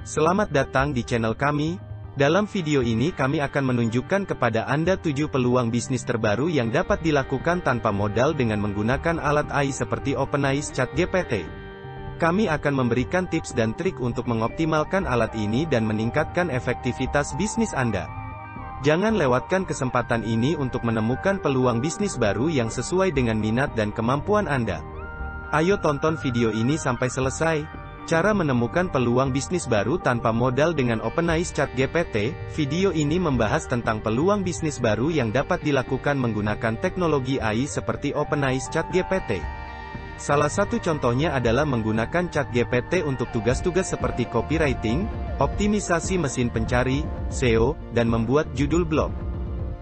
Selamat datang di channel kami. Dalam video ini kami akan menunjukkan kepada Anda 7 peluang bisnis terbaru yang dapat dilakukan tanpa modal dengan menggunakan alat AI seperti OpenAI ChatGPT. Kami akan memberikan tips dan trik untuk mengoptimalkan alat ini dan meningkatkan efektivitas bisnis Anda. Jangan lewatkan kesempatan ini untuk menemukan peluang bisnis baru yang sesuai dengan minat dan kemampuan Anda. Ayo tonton video ini sampai selesai. Cara menemukan peluang bisnis baru tanpa modal dengan OpenAI ChatGPT. Video ini membahas tentang peluang bisnis baru yang dapat dilakukan menggunakan teknologi AI seperti OpenAI ChatGPT. Salah satu contohnya adalah menggunakan ChatGPT untuk tugas-tugas seperti copywriting, optimisasi mesin pencari, SEO, dan membuat judul blog.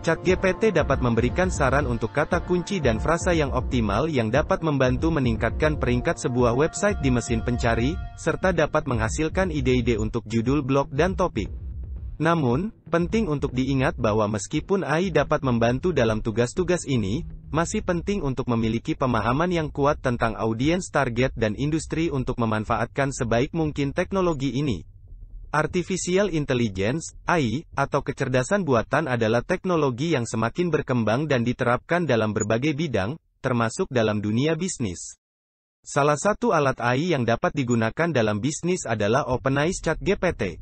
ChatGPT dapat memberikan saran untuk kata kunci dan frasa yang optimal yang dapat membantu meningkatkan peringkat sebuah website di mesin pencari, serta dapat menghasilkan ide-ide untuk judul blog dan topik. Namun, penting untuk diingat bahwa meskipun AI dapat membantu dalam tugas-tugas ini, masih penting untuk memiliki pemahaman yang kuat tentang audiens target dan industri untuk memanfaatkan sebaik mungkin teknologi ini. Artificial Intelligence, AI, atau kecerdasan buatan adalah teknologi yang semakin berkembang dan diterapkan dalam berbagai bidang, termasuk dalam dunia bisnis. Salah satu alat AI yang dapat digunakan dalam bisnis adalah OpenAI ChatGPT.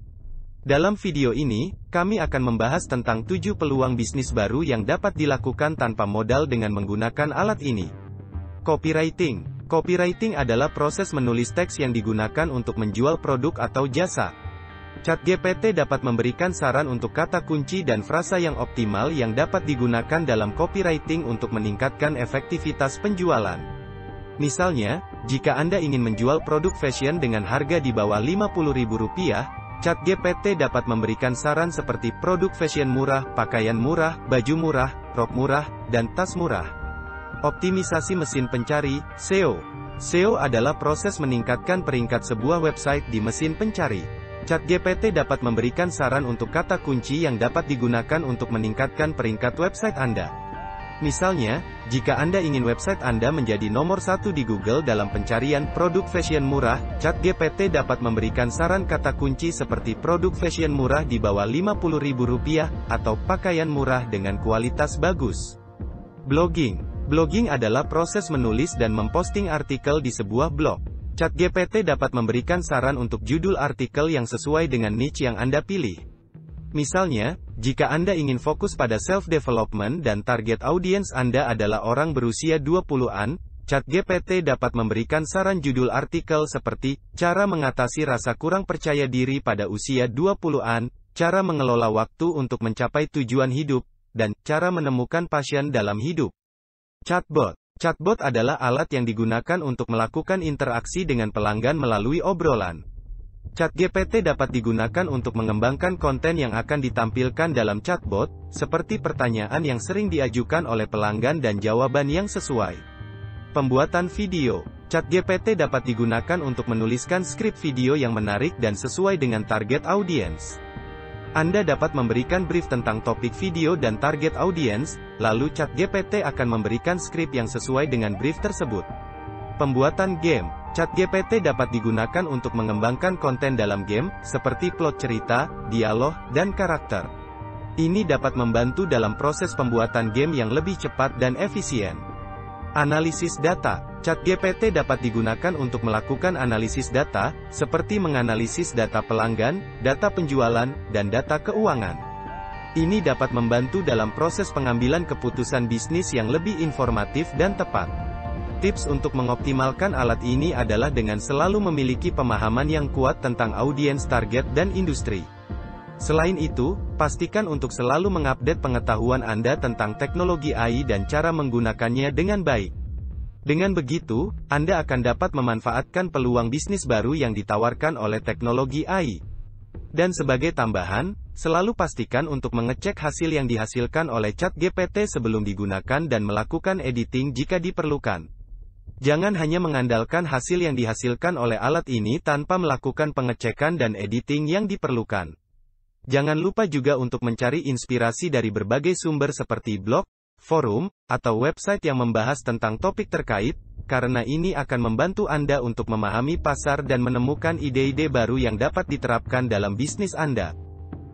Dalam video ini, kami akan membahas tentang 7 peluang bisnis baru yang dapat dilakukan tanpa modal dengan menggunakan alat ini. Copywriting. Copywriting adalah proses menulis teks yang digunakan untuk menjual produk atau jasa. ChatGPT dapat memberikan saran untuk kata kunci dan frasa yang optimal yang dapat digunakan dalam copywriting untuk meningkatkan efektivitas penjualan. Misalnya, jika Anda ingin menjual produk fashion dengan harga di bawah Rp50.000, ChatGPT dapat memberikan saran seperti produk fashion murah, pakaian murah, baju murah, rok murah, dan tas murah. Optimisasi mesin pencari, SEO. SEO adalah proses meningkatkan peringkat sebuah website di mesin pencari. ChatGPT dapat memberikan saran untuk kata kunci yang dapat digunakan untuk meningkatkan peringkat website Anda. Misalnya, jika Anda ingin website Anda menjadi nomor 1 di Google dalam pencarian produk fashion murah, ChatGPT dapat memberikan saran kata kunci seperti produk fashion murah di bawah Rp50.000 atau pakaian murah dengan kualitas bagus. Blogging. Blogging adalah proses menulis dan memposting artikel di sebuah blog. ChatGPT dapat memberikan saran untuk judul artikel yang sesuai dengan niche yang Anda pilih. Misalnya, jika Anda ingin fokus pada self-development dan target audiens Anda adalah orang berusia 20-an, ChatGPT dapat memberikan saran judul artikel seperti, cara mengatasi rasa kurang percaya diri pada usia 20-an, cara mengelola waktu untuk mencapai tujuan hidup, dan cara menemukan passion dalam hidup. Chatbot. Chatbot adalah alat yang digunakan untuk melakukan interaksi dengan pelanggan melalui obrolan. ChatGPT dapat digunakan untuk mengembangkan konten yang akan ditampilkan dalam chatbot, seperti pertanyaan yang sering diajukan oleh pelanggan dan jawaban yang sesuai. Pembuatan video. ChatGPT dapat digunakan untuk menuliskan skrip video yang menarik dan sesuai dengan target audiens. Anda dapat memberikan brief tentang topik video dan target audiens, lalu ChatGPT akan memberikan skrip yang sesuai dengan brief tersebut. Pembuatan game. ChatGPT dapat digunakan untuk mengembangkan konten dalam game, seperti plot cerita, dialog, dan karakter. Ini dapat membantu dalam proses pembuatan game yang lebih cepat dan efisien. Analisis data. ChatGPT dapat digunakan untuk melakukan analisis data, seperti menganalisis data pelanggan, data penjualan, dan data keuangan. Ini dapat membantu dalam proses pengambilan keputusan bisnis yang lebih informatif dan tepat. Tips untuk mengoptimalkan alat ini adalah dengan selalu memiliki pemahaman yang kuat tentang audiens target dan industri. Selain itu, pastikan untuk selalu mengupdate pengetahuan Anda tentang teknologi AI dan cara menggunakannya dengan baik. Dengan begitu, Anda akan dapat memanfaatkan peluang bisnis baru yang ditawarkan oleh teknologi AI. Dan sebagai tambahan, selalu pastikan untuk mengecek hasil yang dihasilkan oleh ChatGPT sebelum digunakan dan melakukan editing jika diperlukan. Jangan hanya mengandalkan hasil yang dihasilkan oleh alat ini tanpa melakukan pengecekan dan editing yang diperlukan. Jangan lupa juga untuk mencari inspirasi dari berbagai sumber seperti blog, forum, atau website yang membahas tentang topik terkait, karena ini akan membantu Anda untuk memahami pasar dan menemukan ide-ide baru yang dapat diterapkan dalam bisnis Anda.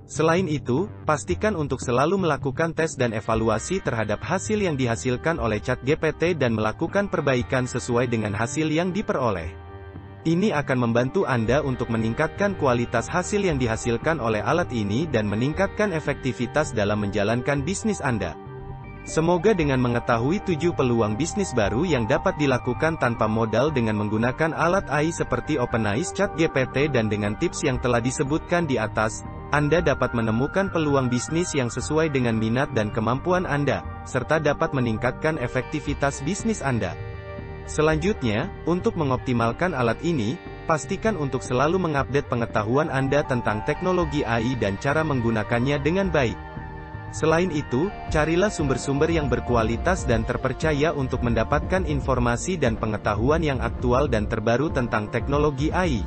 Selain itu, pastikan untuk selalu melakukan tes dan evaluasi terhadap hasil yang dihasilkan oleh ChatGPT dan melakukan perbaikan sesuai dengan hasil yang diperoleh. Ini akan membantu Anda untuk meningkatkan kualitas hasil yang dihasilkan oleh alat ini dan meningkatkan efektivitas dalam menjalankan bisnis Anda. Semoga dengan mengetahui 7 peluang bisnis baru yang dapat dilakukan tanpa modal dengan menggunakan alat AI seperti OpenAI ChatGPT dan dengan tips yang telah disebutkan di atas, Anda dapat menemukan peluang bisnis yang sesuai dengan minat dan kemampuan Anda, serta dapat meningkatkan efektivitas bisnis Anda. Selanjutnya, untuk mengoptimalkan alat ini, pastikan untuk selalu mengupdate pengetahuan Anda tentang teknologi AI dan cara menggunakannya dengan baik. Selain itu, carilah sumber-sumber yang berkualitas dan terpercaya untuk mendapatkan informasi dan pengetahuan yang aktual dan terbaru tentang teknologi AI.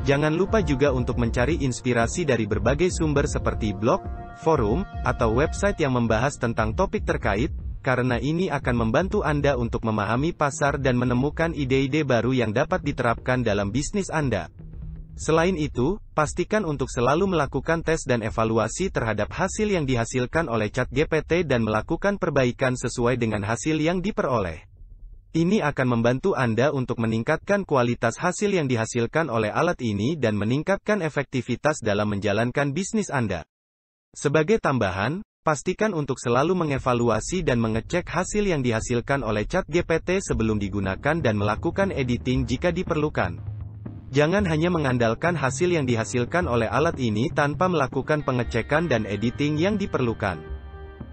Jangan lupa juga untuk mencari inspirasi dari berbagai sumber seperti blog, forum, atau website yang membahas tentang topik terkait, karena ini akan membantu Anda untuk memahami pasar dan menemukan ide-ide baru yang dapat diterapkan dalam bisnis Anda. Selain itu, pastikan untuk selalu melakukan tes dan evaluasi terhadap hasil yang dihasilkan oleh ChatGPT dan melakukan perbaikan sesuai dengan hasil yang diperoleh. Ini akan membantu Anda untuk meningkatkan kualitas hasil yang dihasilkan oleh alat ini dan meningkatkan efektivitas dalam menjalankan bisnis Anda. Sebagai tambahan, pastikan untuk selalu mengevaluasi dan mengecek hasil yang dihasilkan oleh ChatGPT sebelum digunakan dan melakukan editing jika diperlukan. Jangan hanya mengandalkan hasil yang dihasilkan oleh alat ini tanpa melakukan pengecekan dan editing yang diperlukan.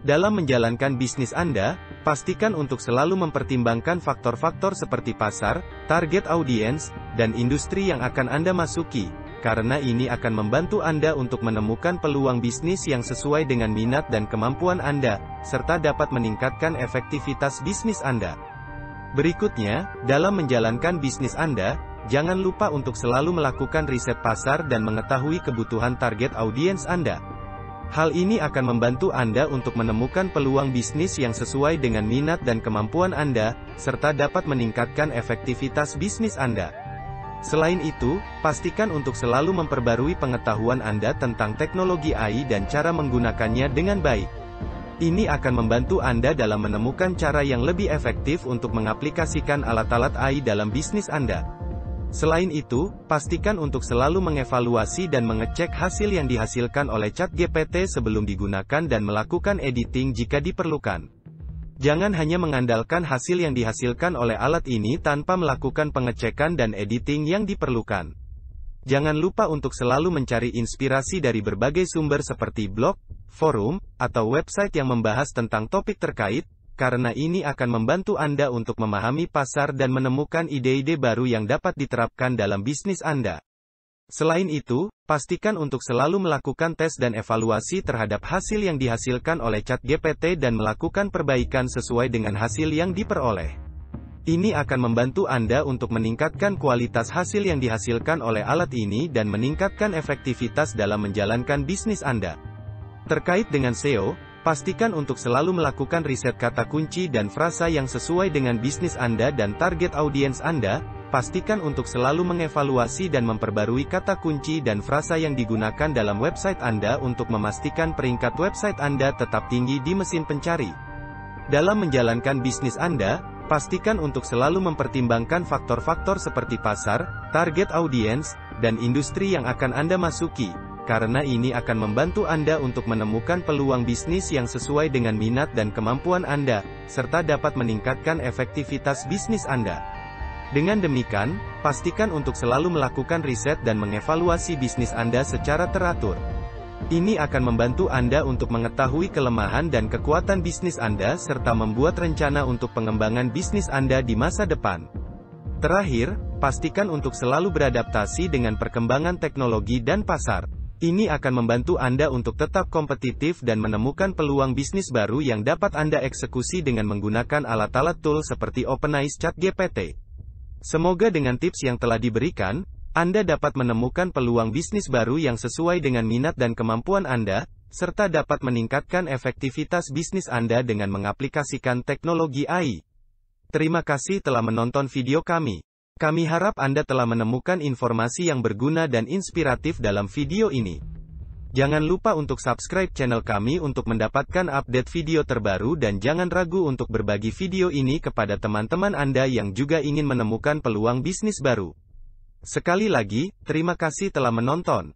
Dalam menjalankan bisnis Anda, pastikan untuk selalu mempertimbangkan faktor-faktor seperti pasar, target audiens, dan industri yang akan Anda masuki, karena ini akan membantu Anda untuk menemukan peluang bisnis yang sesuai dengan minat dan kemampuan Anda, serta dapat meningkatkan efektivitas bisnis Anda. Berikutnya, dalam menjalankan bisnis Anda, jangan lupa untuk selalu melakukan riset pasar dan mengetahui kebutuhan target audiens Anda. Hal ini akan membantu Anda untuk menemukan peluang bisnis yang sesuai dengan minat dan kemampuan Anda, serta dapat meningkatkan efektivitas bisnis Anda. Selain itu, pastikan untuk selalu memperbarui pengetahuan Anda tentang teknologi AI dan cara menggunakannya dengan baik. Ini akan membantu Anda dalam menemukan cara yang lebih efektif untuk mengaplikasikan alat-alat AI dalam bisnis Anda. Selain itu, pastikan untuk selalu mengevaluasi dan mengecek hasil yang dihasilkan oleh ChatGPT sebelum digunakan dan melakukan editing jika diperlukan. Jangan hanya mengandalkan hasil yang dihasilkan oleh alat ini tanpa melakukan pengecekan dan editing yang diperlukan. Jangan lupa untuk selalu mencari inspirasi dari berbagai sumber seperti blog, forum, atau website yang membahas tentang topik terkait, karena ini akan membantu Anda untuk memahami pasar dan menemukan ide-ide baru yang dapat diterapkan dalam bisnis Anda. Selain itu, pastikan untuk selalu melakukan tes dan evaluasi terhadap hasil yang dihasilkan oleh ChatGPT dan melakukan perbaikan sesuai dengan hasil yang diperoleh. Ini akan membantu Anda untuk meningkatkan kualitas hasil yang dihasilkan oleh alat ini dan meningkatkan efektivitas dalam menjalankan bisnis Anda. Terkait dengan SEO, pastikan untuk selalu melakukan riset kata kunci dan frasa yang sesuai dengan bisnis Anda dan target audiens Anda. Pastikan untuk selalu mengevaluasi dan memperbarui kata kunci dan frasa yang digunakan dalam website Anda untuk memastikan peringkat website Anda tetap tinggi di mesin pencari. Dalam menjalankan bisnis Anda, pastikan untuk selalu mempertimbangkan faktor-faktor seperti pasar, target audiens, dan industri yang akan Anda masuki, karena ini akan membantu Anda untuk menemukan peluang bisnis yang sesuai dengan minat dan kemampuan Anda, serta dapat meningkatkan efektivitas bisnis Anda. Dengan demikian, pastikan untuk selalu melakukan riset dan mengevaluasi bisnis Anda secara teratur. Ini akan membantu Anda untuk mengetahui kelemahan dan kekuatan bisnis Anda serta membuat rencana untuk pengembangan bisnis Anda di masa depan. Terakhir, pastikan untuk selalu beradaptasi dengan perkembangan teknologi dan pasar. Ini akan membantu Anda untuk tetap kompetitif dan menemukan peluang bisnis baru yang dapat Anda eksekusi dengan menggunakan alat-alat tool seperti OpenAI ChatGPT. Semoga dengan tips yang telah diberikan, Anda dapat menemukan peluang bisnis baru yang sesuai dengan minat dan kemampuan Anda, serta dapat meningkatkan efektivitas bisnis Anda dengan mengaplikasikan teknologi AI. Terima kasih telah menonton video kami. Kami harap Anda telah menemukan informasi yang berguna dan inspiratif dalam video ini. Jangan lupa untuk subscribe channel kami untuk mendapatkan update video terbaru dan jangan ragu untuk berbagi video ini kepada teman-teman Anda yang juga ingin menemukan peluang bisnis baru. Sekali lagi, terima kasih telah menonton.